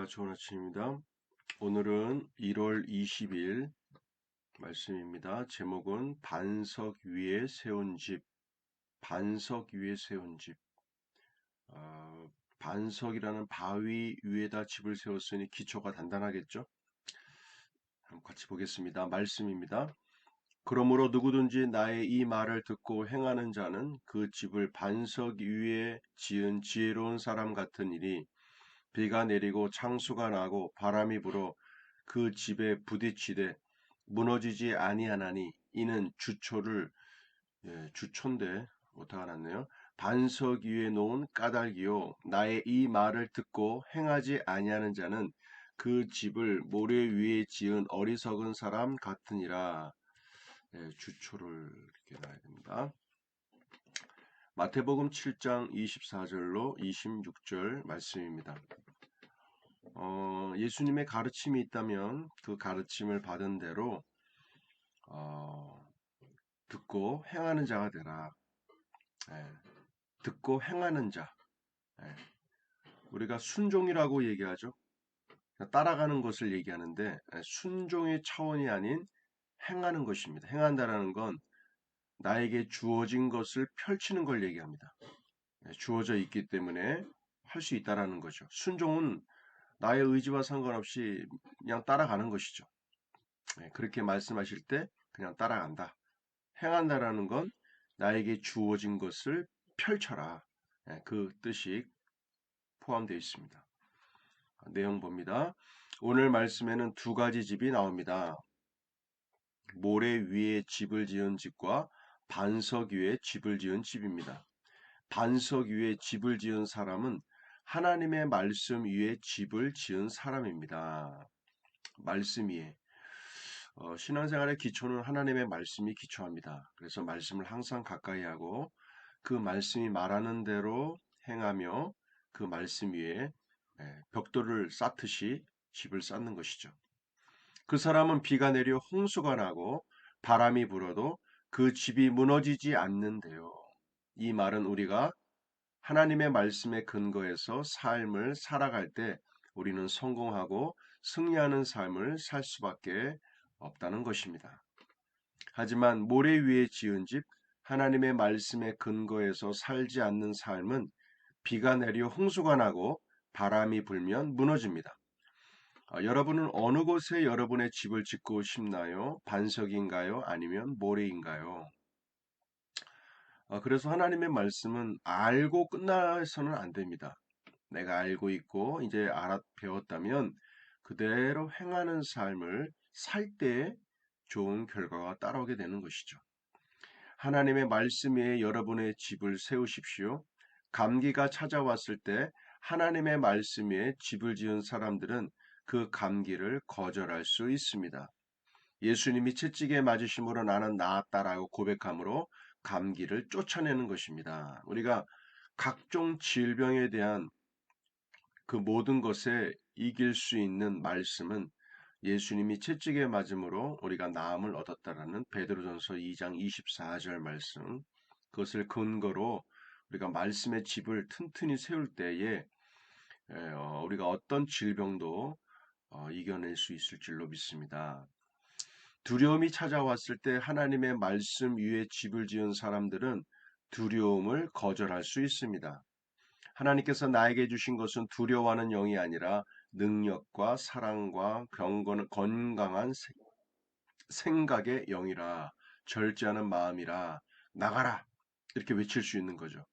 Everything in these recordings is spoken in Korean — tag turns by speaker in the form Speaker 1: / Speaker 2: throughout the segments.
Speaker 1: 좋은 아침입니다. 오늘은 1월 20일 말씀입니다. 제목은 반석 위에 세운 집, 반석 위에 세운 집. 반석이라는 바위 위에다 집을 세웠으니 기초가 단단하겠죠? 한번 같이 보겠습니다. 말씀입니다. 그러므로 누구든지 나의 이 말을 듣고 행하는 자는 그 집을 반석 위에 지은 지혜로운 사람 같은 일이 비가 내리고 창수가 나고 바람이 불어 그 집에 부딪히되 무너지지 아니하나니 이는 주초인데 오타가 났네요. 반석 위에 놓은 까닭이요 나의 이 말을 듣고 행하지 아니하는 자는 그 집을 모래 위에 지은 어리석은 사람 같으니라. 주초를 이렇게 놔야 됩니다. 마태복음 7장 24절로 26절 말씀입니다. 예수님의 가르침이 있다면 그 가르침을 받은 대로 듣고 행하는 자가 되라. 예, 듣고 행하는 자. 예, 우리가 순종이라고 얘기하죠. 따라가는 것을 얘기하는데 순종의 차원이 아닌 행하는 것입니다. 행한다라는 건 나에게 주어진 것을 펼치는 걸 얘기합니다. 주어져 있기 때문에 할 수 있다라는 거죠. 순종은 나의 의지와 상관없이 그냥 따라가는 것이죠. 그렇게 말씀하실 때 그냥 따라간다. 행한다라는 건 나에게 주어진 것을 펼쳐라. 그 뜻이 포함되어 있습니다. 내용 봅니다. 오늘 말씀에는 두 가지 집이 나옵니다. 모래 위에 집을 지은 집과 반석 위에 집을 지은 집입니다. 반석 위에 집을 지은 사람은 하나님의 말씀 위에 집을 지은 사람입니다. 말씀 위에. 신앙생활의 기초는 하나님의 말씀이 기초합니다. 그래서 말씀을 항상 가까이 하고 그 말씀이 말하는 대로 행하며 그 말씀 위에 벽돌을 쌓듯이 집을 쌓는 것이죠. 그 사람은 비가 내려 홍수가 나고 바람이 불어도 그 집이 무너지지 않는데요. 이 말은 우리가 하나님의 말씀에 근거해서 삶을 살아갈 때 우리는 성공하고 승리하는 삶을 살 수밖에 없다는 것입니다. 하지만 모래 위에 지은 집, 하나님의 말씀에 근거해서 살지 않는 삶은 비가 내려 홍수가 나고 바람이 불면 무너집니다. 여러분은 어느 곳에 여러분의 집을 짓고 싶나요? 반석인가요? 아니면 모래인가요? 그래서 하나님의 말씀은 알고 끝나서는 안 됩니다. 내가 알고 있고 이제 배웠다면 그대로 행하는 삶을 살 때 좋은 결과가 따라오게 되는 것이죠. 하나님의 말씀 위에 여러분의 집을 세우십시오. 감기가 찾아왔을 때 하나님의 말씀 위에 집을 지은 사람들은 그 감기를 거절할 수 있습니다. 예수님이 채찍에 맞으심으로 나는 나았다라고 고백함으로 감기를 쫓아내는 것입니다. 우리가 각종 질병에 대한 그 모든 것에 이길 수 있는 말씀은 예수님이 채찍에 맞음으로 우리가 나음을 얻었다라는 베드로전서 2장 24절 말씀, 그것을 근거로 우리가 말씀의 집을 튼튼히 세울 때에 우리가 어떤 질병도 이겨낼 수 있을 줄로 믿습니다. 두려움이 찾아왔을 때 하나님의 말씀 위에 집을 지은 사람들은 두려움을 거절할 수 있습니다. 하나님께서 나에게 주신 것은 두려워하는 영이 아니라 능력과 사랑과 건강한 생각의 영이라, 절제하는 마음이라, 나가라 이렇게 외칠 수 있는 거죠.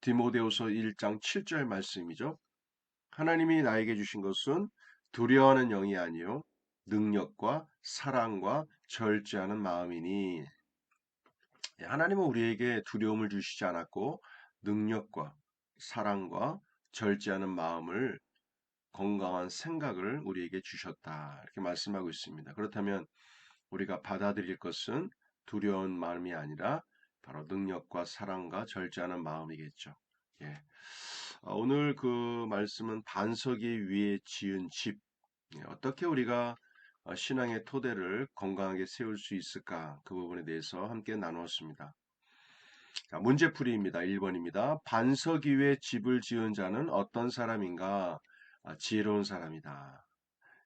Speaker 1: 디모데후서 1장 7절 말씀이죠. 하나님이 나에게 주신 것은 두려워하는 영이 아니요 능력과 사랑과 절제하는 마음이니. 하나님은 우리에게 두려움을 주시지 않았고 능력과 사랑과 절제하는 마음을, 건강한 생각을 우리에게 주셨다 이렇게 말씀하고 있습니다. 그렇다면 우리가 받아들일 것은 두려운 마음이 아니라 바로 능력과 사랑과 절제하는 마음이겠죠. 예. 오늘 그 말씀은 반석 위에 지은 집, 어떻게 우리가 신앙의 토대를 건강하게 세울 수 있을까, 그 부분에 대해서 함께 나누었습니다. 자, 문제풀이입니다. 1번입니다. 반석 위에 집을 지은 자는 어떤 사람인가? 지혜로운 사람이다.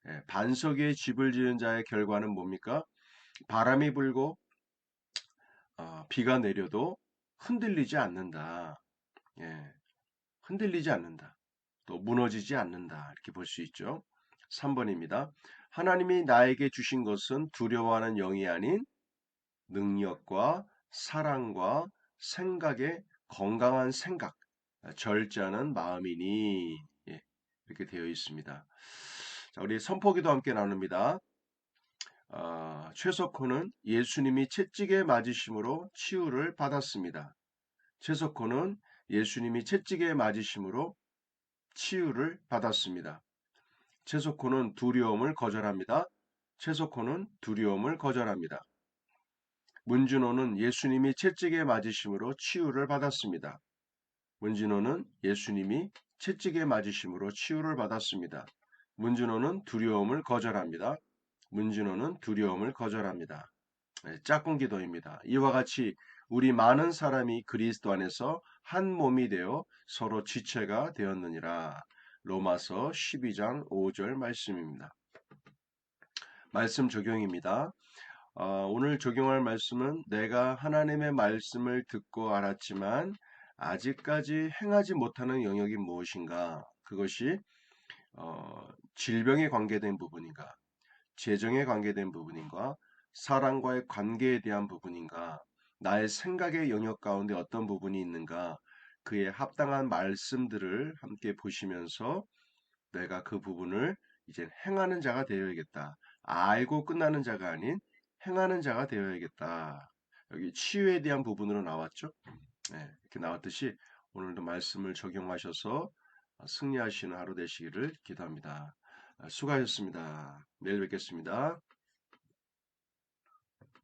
Speaker 1: 예, 반석 위에 집을 지은 자의 결과는 뭡니까? 바람이 불고 비가 내려도 흔들리지 않는다. 예, 흔들리지 않는다. 또 무너지지 않는다. 이렇게 볼 수 있죠. 3번입니다. 하나님이 나에게 주신 것은 두려워하는 영이 아닌 능력과 사랑과 생각의 건강한 생각, 절제하는 마음이니. 예, 이렇게 되어 있습니다. 자, 우리 선포기도 함께 나눕니다. 최석호는 예수님이 채찍에 맞으심으로 치유를 받았습니다. 최석호는 예수님이 채찍에 맞으심으로 치유를 받았습니다. 최석호는 두려움을 거절합니다. 최석호는 두려움을 거절합니다. 문진호는 예수님이 채찍에 맞으심으로 치유를 받았습니다. 문진호는 예수님이 채찍에 맞으심으로 치유를 받았습니다. 문진호는 두려움을 거절합니다. 문진호는 두려움을 거절합니다. 네, 짝꿍 기도입니다. 이와 같이 우리 많은 사람이 그리스도 안에서 한 몸이 되어 서로 지체가 되었느니라. 로마서 12장 5절 말씀입니다. 말씀 적용입니다. 오늘 적용할 말씀은 내가 하나님의 말씀을 듣고 알았지만 아직까지 행하지 못하는 영역이 무엇인가? 그것이 질병에 관계된 부분인가? 재정에 관계된 부분인가? 사랑과의 관계에 대한 부분인가? 나의 생각의 영역 가운데 어떤 부분이 있는가? 그에 합당한 말씀들을 함께 보시면서 내가 그 부분을 이제 행하는 자가 되어야겠다. 알고 끝나는 자가 아닌 행하는 자가 되어야겠다. 여기 치유에 대한 부분으로 나왔죠? 네, 이렇게 나왔듯이 오늘도 말씀을 적용하셔서 승리하시는 하루 되시기를 기도합니다. 수고하셨습니다. 내일 뵙겠습니다.